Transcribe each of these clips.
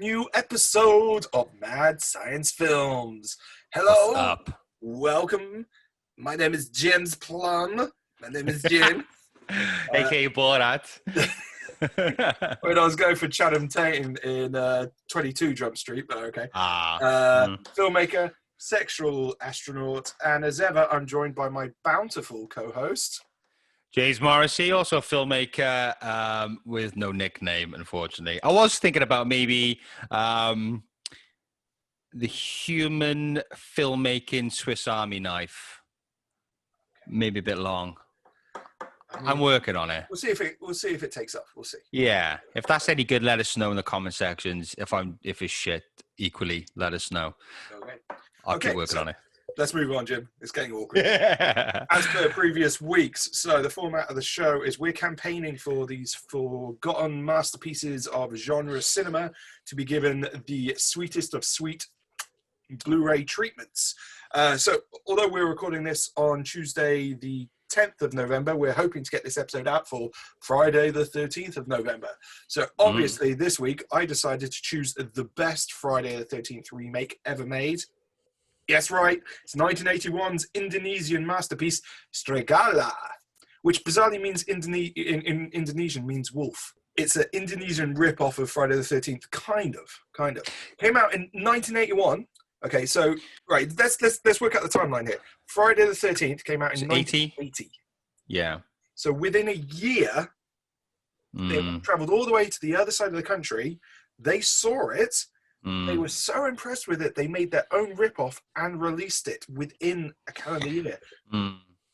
new episode of Mad Science Films. Hello. What's up? Welcome. My name is James Plumb. My name is Jim. AKA Borat. When I was going for Chatham Tatum in 22 Jump Street, but okay. Filmmaker, sexual astronaut, and as ever, I'm joined by my bountiful co-host, James Morrissey, also a filmmaker with no nickname, unfortunately. I was thinking about maybe the human filmmaking Swiss Army knife. Maybe a bit long. I'm working on it. We'll see if it takes off. We'll see. Yeah, if that's any good, let us know in the comment sections. If it's shit, equally let us know. Okay. I'll keep working on it. Let's move on, Jim. It's getting awkward. As per previous weeks, so the format of the show is we're campaigning for these forgotten masterpieces of genre cinema to be given the sweetest of sweet Blu Ray treatments. So although we're recording this on Tuesday the 10th of November, we're hoping to get this episode out for Friday the 13th of November. So obviously this week I decided to choose the best Friday the 13th remake ever made. Yes, right, it's 1981's Indonesian masterpiece Srigala, which bizarrely means in Indonesian means wolf. It's an Indonesian rip-off of Friday the 13th, kind of. Came out in 1981. Okay, so right, let's work out the timeline here. Friday the 13th came out in 1980. Yeah. So within a year, they traveled all the way to the other side of the country. They saw it. They were so impressed with it, they made their own rip-off and released it within a calendar year.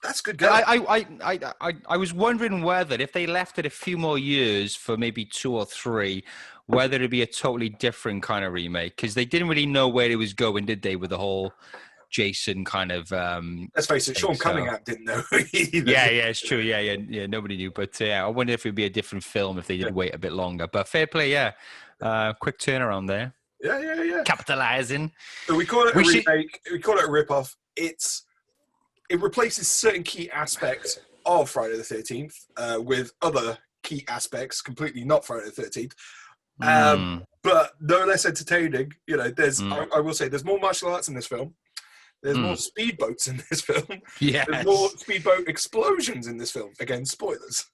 That's good going. I was wondering whether, if they left it a few more years for maybe 2 or 3, whether it'd be a totally different kind of remake, because they didn't really know where it was going, did they, with the whole Jason kind of... Let's face it, Sean Cunningham didn't know either. Yeah, it's true. Yeah, nobody knew. But I wonder if it'd be a different film if they did wait a bit longer. But fair play, quick turnaround there. Yeah. Capitalizing. So we call it a remake. We call it a rip-off. It replaces certain key aspects of Friday the 13th with other key aspects completely not Friday the 13th. But no less entertaining. You know, I will say there's more martial arts in this film. There's more speedboats in this film. Yes. There's more speedboat explosions in this film. Again, spoilers.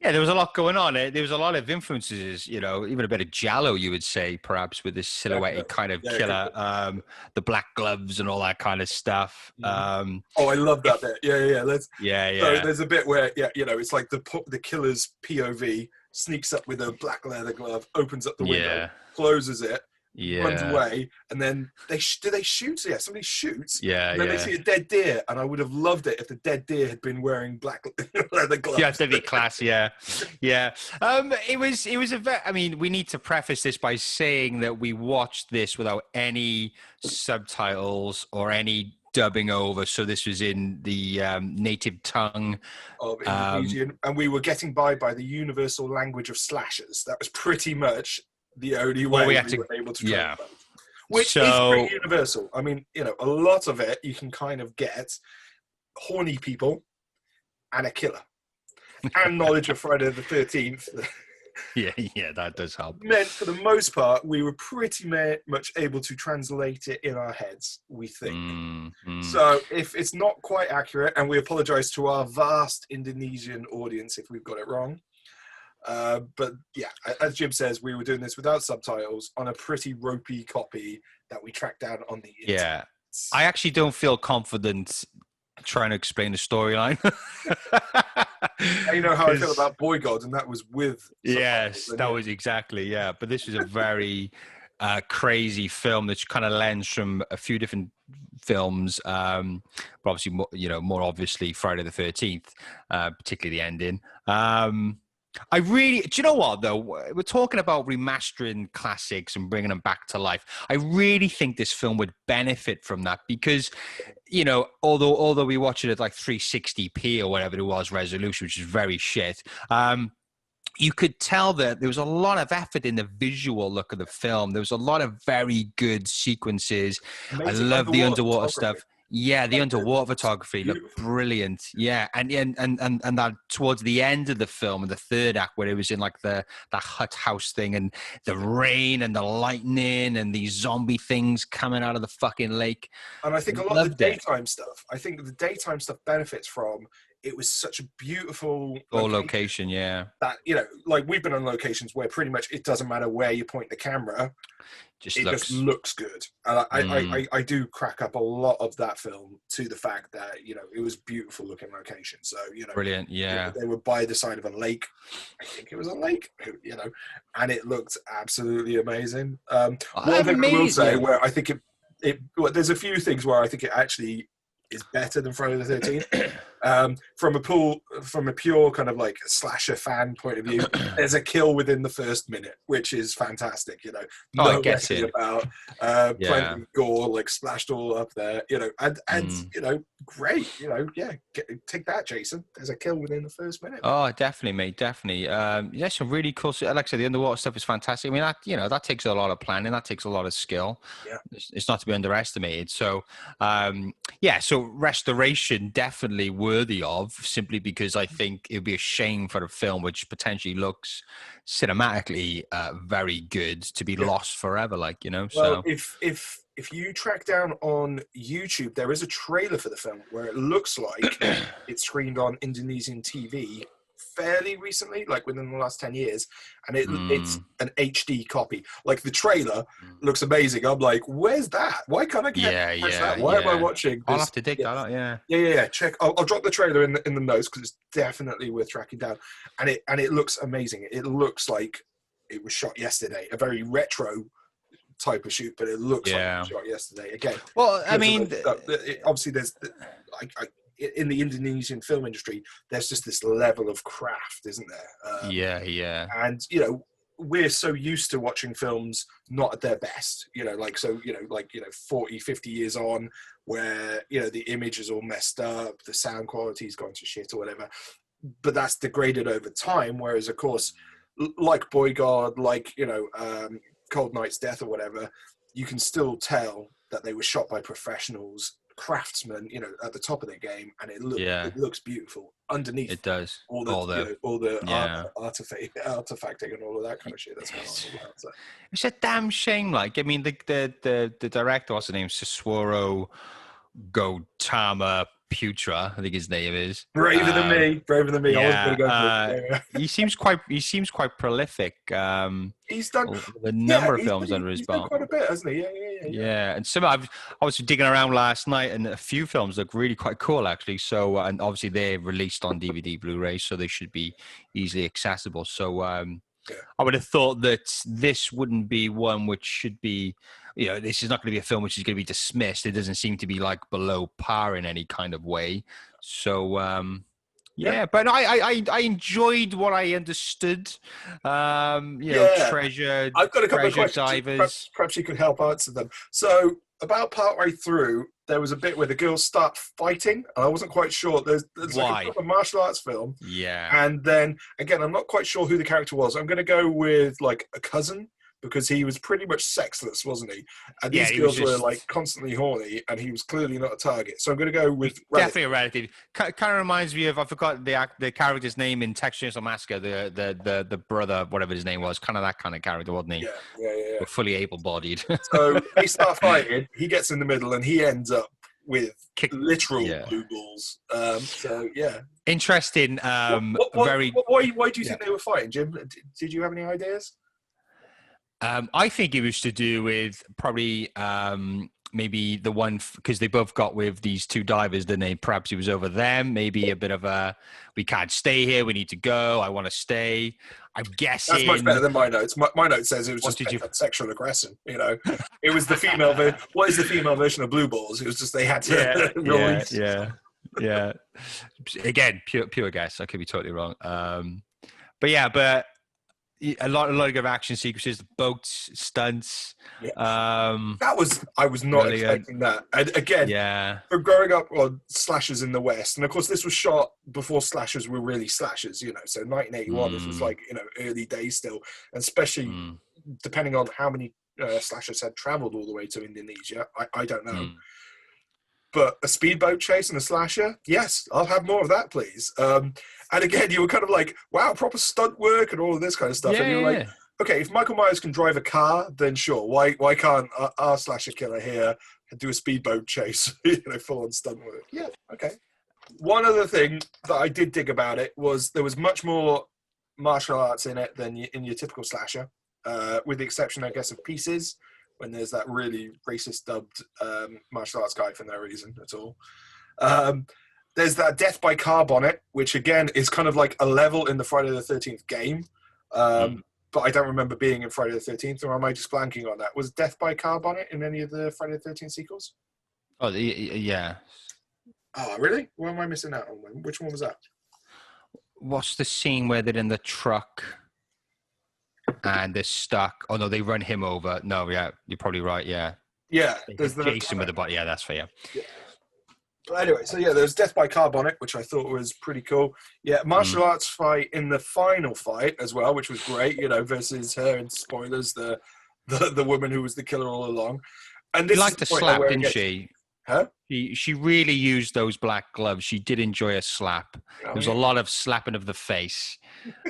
Yeah, there was a lot going on. There was a lot of influences, even a bit of Giallo, you would say, perhaps, with this silhouetted kind of killer, the black gloves and all that kind of stuff. I love that bit. Yeah. So there's a bit where, it's like the killer's POV sneaks up with a black leather glove, opens up the window, closes it, runs away, and then do they shoot? Yeah, somebody shoots. And then they see a dead deer, and I would have loved it if the dead deer had been wearing black leather gloves. Yeah, that'd be class. Yeah. It was we need to preface this by saying that we watched this without any subtitles or any dubbing over, so this was in the native tongue of Indonesian, and we were getting by the universal language of slashers. That was pretty much the only way we were able to translate, which is pretty universal. I mean, a lot of it you can kind of get horny people and a killer and knowledge of Friday the 13th. Yeah, that does help. Meant for the most part, we were pretty much able to translate it in our heads, we think. So if it's not quite accurate, and we apologize to our vast Indonesian audience if we've got it wrong. But yeah, as Jim says, we were doing this without subtitles on a pretty ropey copy that we tracked down on the internet. Yeah, I actually don't feel confident trying to explain the storyline. You know how I feel about Boy God, and that was with subtitles. Yes, that was exactly, but this is a very crazy film that kind of lends from a few different films, but obviously more obviously Friday the 13th, particularly the ending. Do you know what, though? We're talking about remastering classics and bringing them back to life. I really think this film would benefit from that because, although we watch it at like 360p or whatever it was resolution, which is very shit, you could tell that there was a lot of effort in the visual look of the film. There was a lot of very good sequences. I love the underwater stuff. Yeah, the Like, underwater photography looked beautiful. brilliant. Yeah, and that towards the end of the film, in the third act, where it was in like that hut house thing, and the rain and the lightning and these zombie things coming out of the fucking lake. And I think a lot of the Loved it. daytime stuff, I think the daytime stuff benefits from it was such a beautiful Or location location, yeah, that, like we've been on locations where pretty much it doesn't matter where you point the camera, just it just looks looks good. And mm, I do crack up a lot of that film to the fact that, it was beautiful looking location. So, brilliant. Yeah, they were by the side of a lake. I think it was a lake, and it looked absolutely amazing. One thing I will amazing. say, Yeah. where I think well, there's a few things where I think it actually is better than Friday the 13th. From a pure kind of like slasher fan point of view, there's a kill within the first minute, which is fantastic. I No guess messing it. about, Yeah. plenty of gore like splashed all up there. And great. Take that, Jason. There's a kill within the first minute. Oh, definitely, mate. Definitely. Yeah, some really cool. Like I said, the underwater stuff is fantastic. I mean, that takes a lot of planning. That takes a lot of skill. Yeah. It's not to be underestimated. So, yeah. So restoration definitely worthy of, simply because I think it would be a shame for a film which potentially looks cinematically very good to be lost forever. Like, Well, So if you track down on YouTube, there is a trailer for the film where it looks like it screened on Indonesian TV fairly recently, like within the last 10 years, and it's an HD copy. Like the trailer looks amazing. I'm like, where's that? Why can't I catch that? Why am I watching this? I'll have to dig that out. Yeah. Yeah. Check. I'll drop the trailer in the notes because it's definitely worth tracking down, and it looks amazing. It looks like it was shot yesterday. A very retro type of shoot, but it looks like it was shot yesterday. Again, well, I mean, obviously there's in the Indonesian film industry, there's just this level of craft, isn't there? Yeah. And we're so used to watching films not at their best, 40, 50 years on, where the image is all messed up, the sound quality's gone to shit or whatever, but that's degraded over time. Whereas of course, like Boyguard, like Cold Night's Death or whatever, you can still tell that they were shot by professionals, craftsmen, at the top of their game, and it looks beautiful underneath. It does. All the artifacting and all of that kind of shit that's going on. So. It's a damn shame. Like, I mean, the director, what's his name, Saswaro Gautama Putra, I think his name is. Braver than me. Yeah, I was going to go he seems quite prolific. He's done a number of films under his belt. Done quite a bit, hasn't he? Yeah. And some I was digging around last night, and a few films look really quite cool, actually. So, and obviously they're released on DVD, Blu Ray, so they should be easily accessible. So, I would have thought that this wouldn't be one which should be, this is not going to be a film which is going to be dismissed. It doesn't seem to be like below par in any kind of way. So, but I enjoyed what I understood. Treasure. I've got a couple of questions. Divers. Perhaps you could help answer them. So, about partway through, there was a bit where the girls start fighting, and I wasn't quite sure. There's like a martial arts film. Yeah. And then, again, I'm not quite sure who the character was. I'm going to go with, like, a cousin, because he was pretty much sexless, wasn't he? And these girls were, like, constantly horny, and he was clearly not a target. So I'm going to go with... Definitely a relative. Kind of reminds me of, I forgot the character's name in Texas Massacre, the brother, whatever his name was, kind of that kind of character, wasn't he? Yeah. But fully able-bodied. So they start fighting, he gets in the middle, and he ends up with literal blue balls. So, yeah. Interesting. Why do you think they were fighting, Jim? Did you have any ideas? I think it was to do with probably maybe the one, because they both got with these two divers, didn't they? Perhaps it was over them. Maybe a bit of a, we can't stay here, we need to go, I want to stay. I'm guessing. That's much better than my notes. My note says it was just sexual aggression. It was the female version. What is the female version of blue balls? It was just they had to release. Yeah. Again, pure guess. I could be totally wrong. But a lot of good action sequences, the boats, stunts. Yeah. I was not expecting that. And again, for growing up on slashers in the West, and of course this was shot before slashers were really slashers, so 1981, this was like, early days still, and especially depending on how many slashers had traveled all the way to Indonesia. I don't know. But a speedboat chase and a slasher, yes, I'll have more of that, please. And again, you were kind of like, wow, proper stunt work and all of this kind of stuff. Yeah, And you were like, okay, if Michael Myers can drive a car, then sure. Why can't our slasher killer here do a speedboat chase, full on stunt work? Yeah, okay. One other thing that I did dig about it was there was much more martial arts in it than in your typical slasher, with the exception, I guess, of Pieces, when there's that really racist dubbed martial arts guy for no reason at all. There's that death by car bonnet, which again is kind of like a level in the Friday the 13th game. But I don't remember being in Friday the 13th, or am I just blanking on that? Was death by car bonnet in any of the Friday the 13th sequels? Oh, yeah. Oh, really? What am I missing out on? Which one was that? What's the scene where they're in the truck and they're stuck? Oh, no, they run him over. No, yeah, you're probably right, yeah. Yeah. There's Jason with the body. Yeah, that's fair. Yeah. But anyway, so yeah, there's Death by Car Bonnet, which I thought was pretty cool. Yeah, martial arts fight in the final fight as well, which was great, versus her, and spoilers, the woman who was the killer all along. And this she liked to slap, didn't she? Huh? She really used those black gloves. She did enjoy a slap. There was a lot of slapping of the face.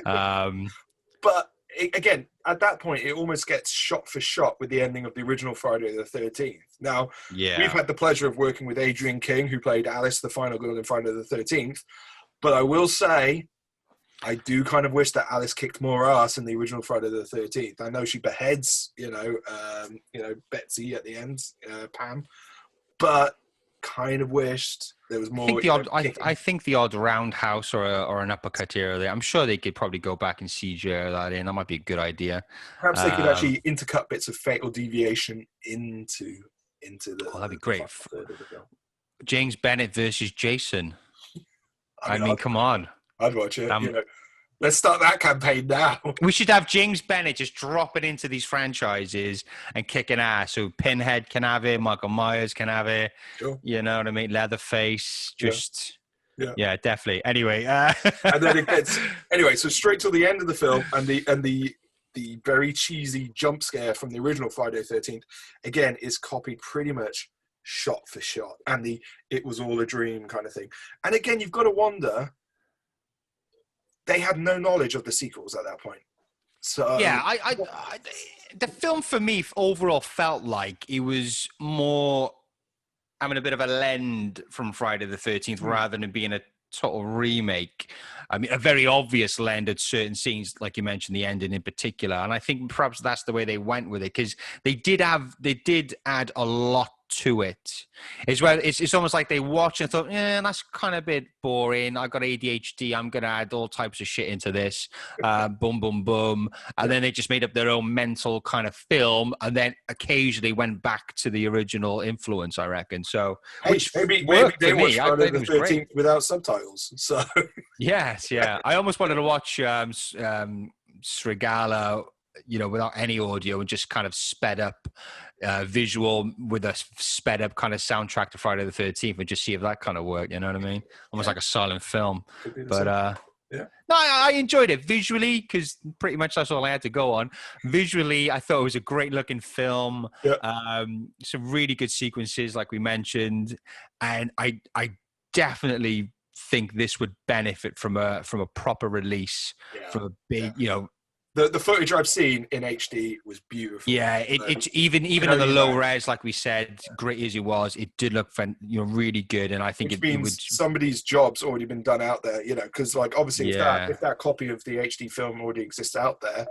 But again, at that point, it almost gets shot for shot with the ending of the original Friday the 13th. Now, we've had the pleasure of working with Adrienne King, who played Alice, the final girl in Friday the 13th. But I will say, I do kind of wish that Alice kicked more ass in the original Friday the 13th. I know she beheads, Betsy at the end, Pam, but kind of wished there was more. I think the odd roundhouse or an uppercut here or there. I'm sure they could probably go back and CGI that in. That might be a good idea. Perhaps they could actually intercut bits of fatal deviation into the. Oh, that'd be great. James Bennett versus Jason. I mean, come on. I'd watch it. Let's start that campaign now. We should have James Bennett just drop it into these franchises and kick an ass. So Pinhead can have it, Michael Myers can have it. Sure. You know what I mean? Leatherface, just yeah, definitely. Anyway, and then it gets so straight till the end of the film, and the very cheesy jump scare from the original Friday the 13th again is copied pretty much shot for shot, and it was all a dream kind of thing. And again, you've got to wonder. They had no knowledge of the sequels at that point. So yeah, I the film for me overall felt like it was more having a bit of a lend from Friday the 13th rather than being a total remake. I mean, a very obvious lend at certain scenes, like you mentioned, the ending in particular. And I think perhaps that's the way they went with it, because they did add a lot to it. It's almost like they watched and thought, yeah, that's kind of a bit boring. I've got ADHD. I'm going to add all types of shit into this. Boom, boom, boom. And then they just made up their own mental kind of film, and then occasionally went back to the original influence, I reckon. So, which maybe they watched Friday the 13th without subtitles. So yes, yeah. I almost wanted to watch Srigala, without any audio and just kind of sped up visual with a sped up kind of soundtrack to Friday the 13th and just see if that kind of worked. You know what I mean? Almost like a silent film. But no, I enjoyed it visually, because pretty much that's all I had to go on. Visually, I thought it was a great looking film. Yeah. Some really good sequences, like we mentioned, and I definitely think this would benefit from a proper release, from a big, The footage I've seen in HD was beautiful. Yeah, it's even in the low res, like we said, great as it was, it did look really good, and I think it would. Somebody's job's already been done out there, because obviously if that copy of the HD film already exists out there,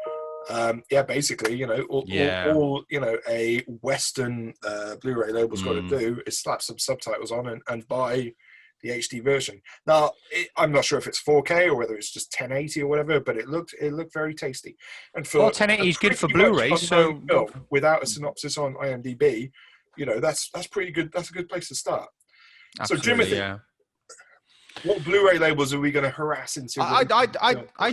basically, all a Western Blu Ray label's got to do is slap some subtitles on and buy the HD version. Now, I'm not sure if it's 4K or whether it's just 1080 or whatever, but it looked very tasty. And for 1080 is good for Blu-ray. So without a synopsis on IMDb, that's pretty good. That's a good place to start. Absolutely, so, Jimothy, what Blu-ray labels are we going to harass into? I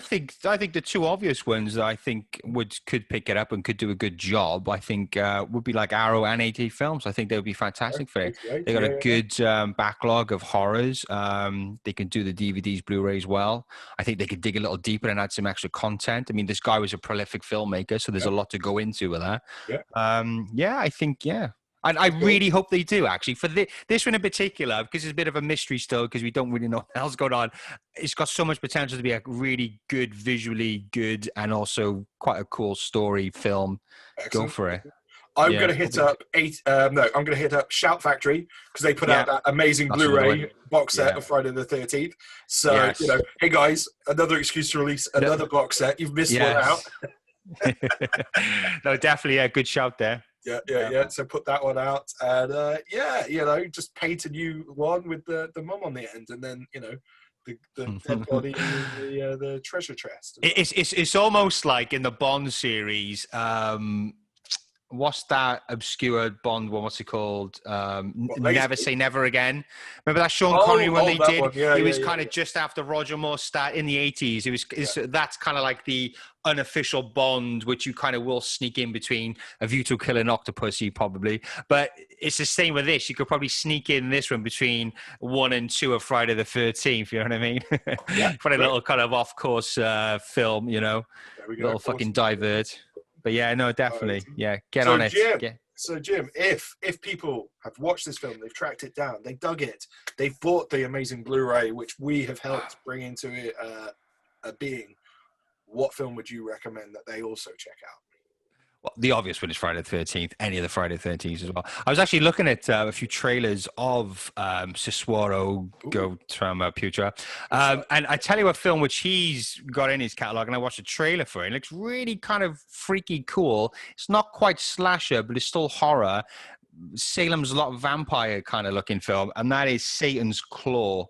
think the two obvious ones that I think could pick it up and could do a good job, I think would be like Arrow and AT Films. I think they would be fantastic for it. They got a good backlog of horrors. They can do the DVDs, Blu-rays well. I think they could dig a little deeper and add some extra content. I mean, this guy was a prolific filmmaker, so there's a lot to go into with that. I think And I really hope they do, actually. For this one in particular, because it's a bit of a mystery still, because we don't really know what the hell's going on. It's got so much potential to be a really good, visually good, and also quite a cool story film. Excellent. Go for it. I'm going to hit up I'm going to hit up Shout Factory, because they put out that amazing Blu Ray box set of Friday the 13th. So, hey guys, another excuse to release another box set. You've missed one out. No, definitely a good shout there. Yeah. So put that one out, and just paint a new one with the mum on the end, and then the dead body in the treasure chest. It's almost like in the Bond series. What's that obscure Bond one? What's it called? Never Say Never Again. Remember that Sean Connery one they did? One. It was kind of just after Roger Moore started in the 80s. It was that's kind of like the unofficial Bond, which you kind of will sneak in between A View to Kill an Octopussy, probably. But it's the same with this. You could probably sneak in this one between 1 and 2 of Friday the 13th. You know what I mean? For a little kind of off-course film, little fucking divert. But yeah, no, definitely. Yeah, get on it. So Jim, if people have watched this film, they've tracked it down, they dug it, they've bought the amazing Blu-ray, which we have helped bring into a being, what film would you recommend that they also check out? Well, the obvious one is Friday the 13th, any of the Friday the 13th as well. I was actually looking at a few trailers of Siswaro Go Trama Putra. And I tell you a film which he's got in his catalogue, and I watched a trailer for it. It looks really kind of freaky cool. It's not quite slasher, but it's still horror. Salem's Lot vampire kind of looking film, and that is Satan's Claw.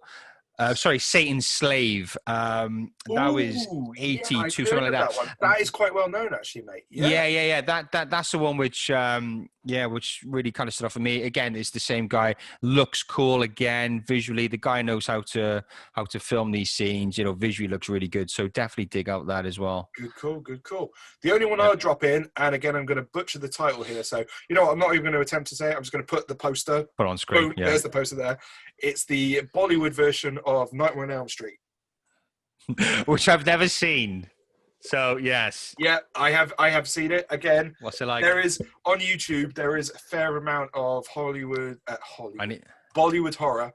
Satan's Slave. That was 82, something like that. That is quite well known, actually, mate. Yeah. That's the one which, which really kind of stood off for me. Again, it's the same guy. Looks cool again, visually. The guy knows how to film these scenes. Visually looks really good. So definitely dig out that as well. Good call. The only one I'll drop in, and again, I'm going to butcher the title here. So, I'm not even going to attempt to say it. I'm just going to put the poster. Put on screen. Boom, there's the poster there. It's the Bollywood version of Nightmare on Elm Street, which I've never seen. So yes, I have seen it. Again, what's it like? There is on YouTube. There is a fair amount of Bollywood horror,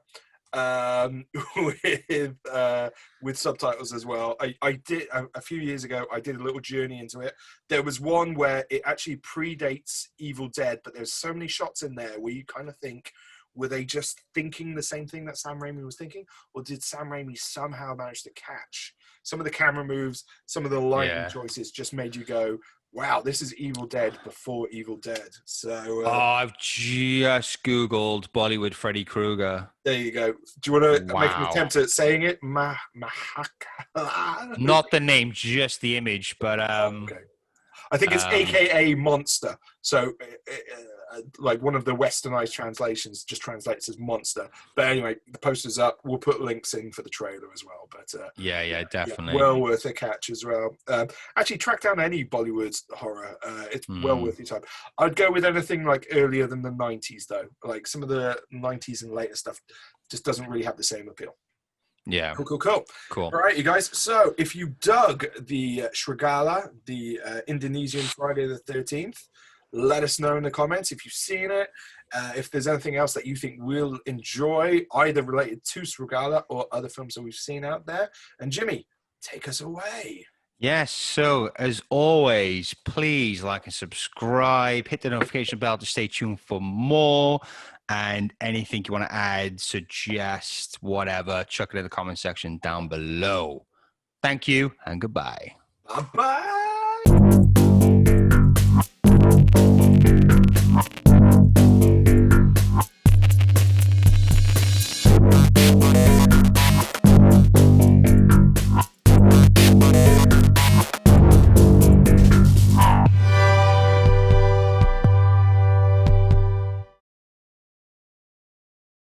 with subtitles as well. I did a few years ago. I did a little journey into it. There was one where it actually predates Evil Dead, but there's so many shots in there where you kind of think, were they just thinking the same thing that Sam Raimi was thinking? Or did Sam Raimi somehow manage to catch some of the camera moves, some of the lighting choices just made you go, wow, this is Evil Dead before Evil Dead. So I've just Googled Bollywood Freddy Krueger. There you go. Do you want to make an attempt at saying it? Not the name, just the image, but... okay. I think it's AKA Monster. So... like one of the westernized translations just translates as monster, but anyway, the poster's up. We'll put links in for the trailer as well, but definitely well worth a catch as well. Actually, track down any Bollywood horror, it's well worth your time. I'd go with anything like earlier than the 90s though, like some of the 90s and later stuff just doesn't really have the same appeal. Cool. All right, you guys. So if you dug the SRIGALA, the Indonesian Friday the 13th, let us know in the comments if you've seen it. If there's anything else that you think we'll enjoy, either related to SRIGALA or other films that we've seen out there. And Jimmy, take us away. Yes, so as always, please like and subscribe, hit the notification bell to stay tuned for more, and anything you want to add, suggest, whatever, chuck it in the comment section down below. Thank you and goodbye. Bye-bye.